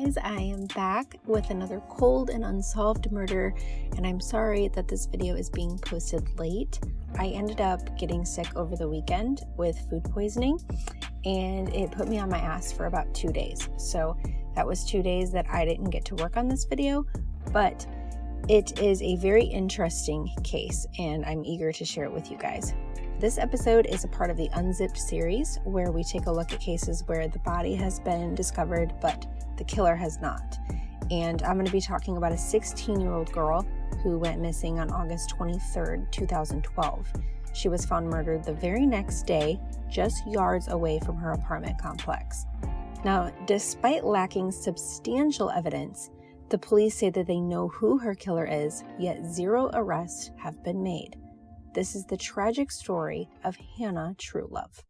guys, I am back with another cold and unsolved murder, and I'm sorry that this video is being posted late. I ended up getting sick over the weekend with food poisoning, and it put me on my ass for about 2 days. So that was 2 days that I didn't get to work on this video, but it is a very interesting case, and I'm eager to share it with you guys. This episode is a part of the Unzipped series, where we take a look at cases where the body has been discovered, but the killer has not. And I'm going to be talking about a 16-year-old girl who went missing on August 23rd, 2012. She was found murdered the very next day, just yards away from her apartment complex. Now, despite lacking substantial evidence, the police say that they know who her killer is, yet 0 arrests have been made. This is the tragic story of Hannah Truelove.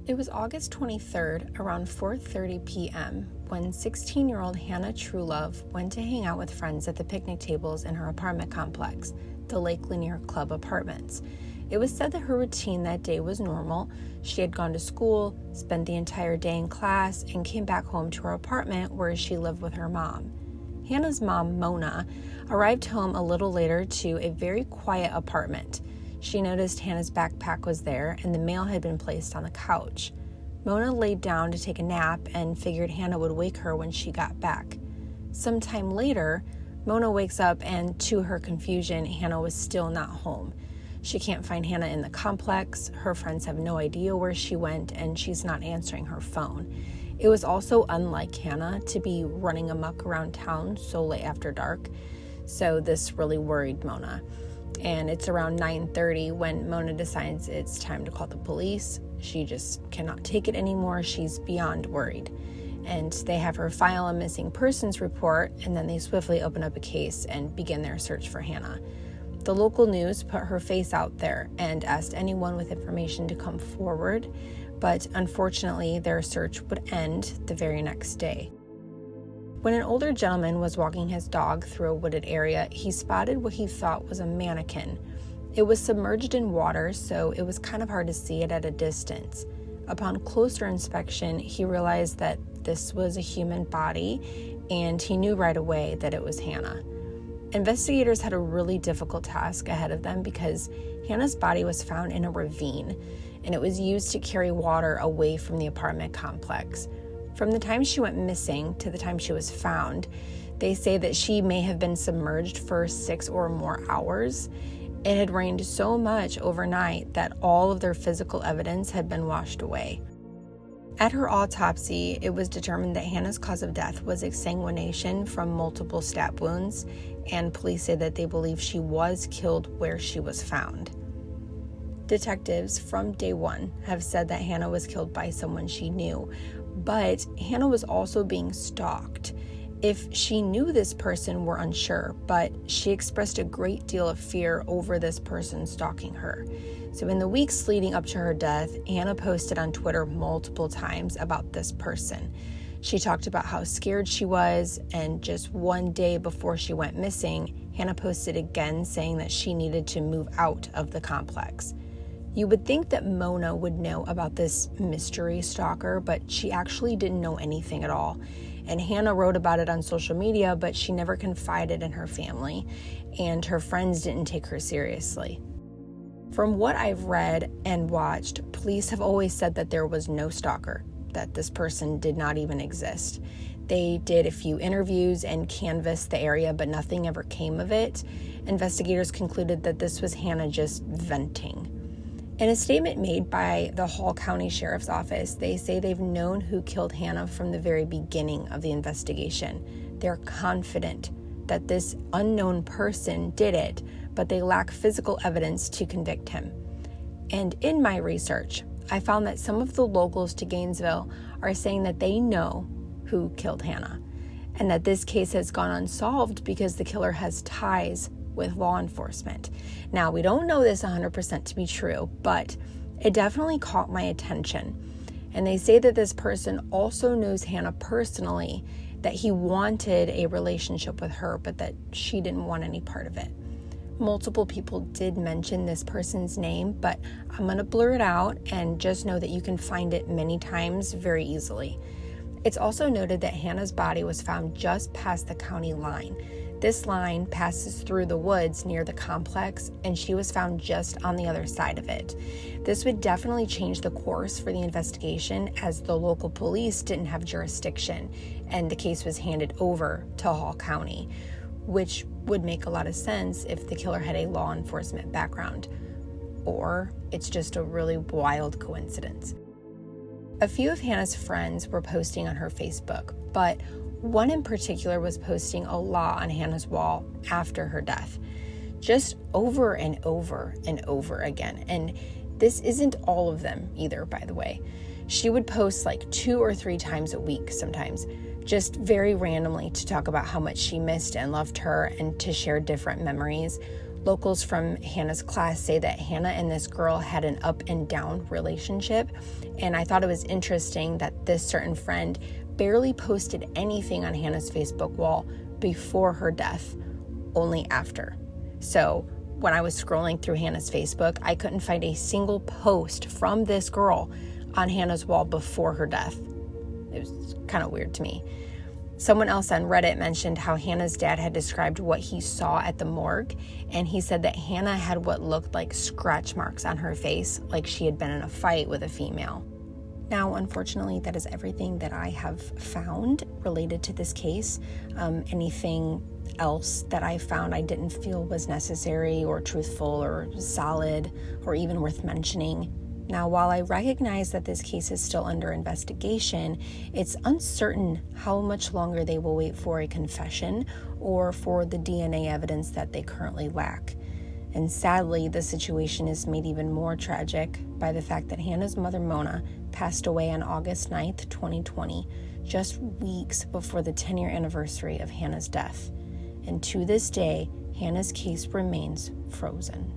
It was August 23rd, around 4:30 p.m., when 16-year-old Hannah Truelove went to hang out with friends at the picnic tables in her apartment complex, the Lake Lanier Club Apartments. It was said that her routine that day was normal. She had gone to school, spent the entire day in class, and came back home to her apartment where she lived with her mom. Hannah's mom, Mona, arrived home a little later to a very quiet apartment. She noticed Hannah's backpack was there and the mail had been placed on the couch. Mona laid down to take a nap and figured Hannah would wake her when she got back. Sometime later, Mona wakes up and, to her confusion, Hannah was still not home. She can't find Hannah in the complex, her friends have no idea where she went, and she's not answering her phone. It was also unlike Hannah to be running amok around town so late after dark, so this really worried Mona. And it's around 9:30 when Mona decides it's time to call the police. She just cannot take it anymore. She's beyond worried. And they have her file a missing persons report, and then they swiftly open up a case and begin their search for Hannah. The local news put her face out there and asked anyone with information to come forward, but unfortunately their search would end the very next day. When an older gentleman was walking his dog through a wooded area, he spotted what he thought was a mannequin. It was submerged in water, so it was kind of hard to see it at a distance. Upon closer inspection, he realized that this was a human body, and he knew right away that it was Hannah. Investigators had a really difficult task ahead of them because Hannah's body was found in a ravine, and it was used to carry water away from the apartment complex. From the time she went missing to the time she was found, they say that she may have been submerged for 6 or more hours. It had rained so much overnight that all of their physical evidence had been washed away. At her autopsy, it was determined that Hannah's cause of death was exsanguination from multiple stab wounds, and police say that they believe she was killed where she was found. Detectives from day one have said that Hannah was killed by someone she knew, but Hannah was also being stalked. If she knew this person, we're unsure, but she expressed a great deal of fear over this person stalking her. So in the weeks leading up to her death, Hannah posted on Twitter multiple times about this person. She talked about how scared she was, and just 1 day before she went missing, Hannah posted again saying that she needed to move out of the complex. You would think that Mona would know about this mystery stalker, but she actually didn't know anything at all. And Hannah wrote about it on social media, but she never confided in her family, and her friends didn't take her seriously. From what I've read and watched, police have always said that there was no stalker, that this person did not even exist. They did a few interviews and canvassed the area, but nothing ever came of it. Investigators concluded that this was Hannah just venting. In a statement made by the Hall County Sheriff's Office, they say they've known who killed Hannah from the very beginning of the investigation. They're confident that this unknown person did it, but they lack physical evidence to convict him. And in my research, I found that some of the locals to Gainesville are saying that they know who killed Hannah. and that this case has gone unsolved because the killer has ties with law enforcement. Now, we don't know this 100% to be true, but it definitely caught my attention. And they say that this person also knows Hannah personally, that he wanted a relationship with her, but that she didn't want any part of it. Multiple people did mention this person's name, but I'm going to blur it out and just know that you can find it many times very easily. It's also noted that Hannah's body was found just past the county line. This line passes through the woods near the complex, and she was found just on the other side of it. This would definitely change the course for the investigation, as the local police didn't have jurisdiction, and the case was handed over to Hall County, which would make a lot of sense if the killer had a law enforcement background, or it's just a really wild coincidence. A few of Hannah's friends were posting on her Facebook, but one in particular was posting a lot on Hannah's wall after her death, just over and over and over again. And this isn't all of them either, by the way. She would post like 2 or 3 times a week sometimes, just very randomly, to talk about how much she missed and loved her and to share different memories. Locals from Hannah's class say that Hannah and this girl had an up and down relationship, and I thought it was interesting that this certain friend barely posted anything on Hannah's Facebook wall before her death, only after. So when I was scrolling through Hannah's Facebook, I couldn't find a single post from this girl on Hannah's wall before her death. It was kind of weird to me. Someone else on Reddit mentioned how Hannah's dad had described what he saw at the morgue, and he said that Hannah had what looked like scratch marks on her face, like she had been in a fight with a female. Now, unfortunately, that is everything that I have found related to this case. Anything else that I found I didn't feel was necessary or truthful or solid or even worth mentioning. Now, while I recognize that this case is still under investigation, it's uncertain how much longer they will wait for a confession or for the DNA evidence that they currently lack. And sadly, the situation is made even more tragic by the fact that Hannah's mother, Mona, passed away on August 9th, 2020, just weeks before the 10-year anniversary of Hannah's death. And to this day, Hannah's case remains frozen.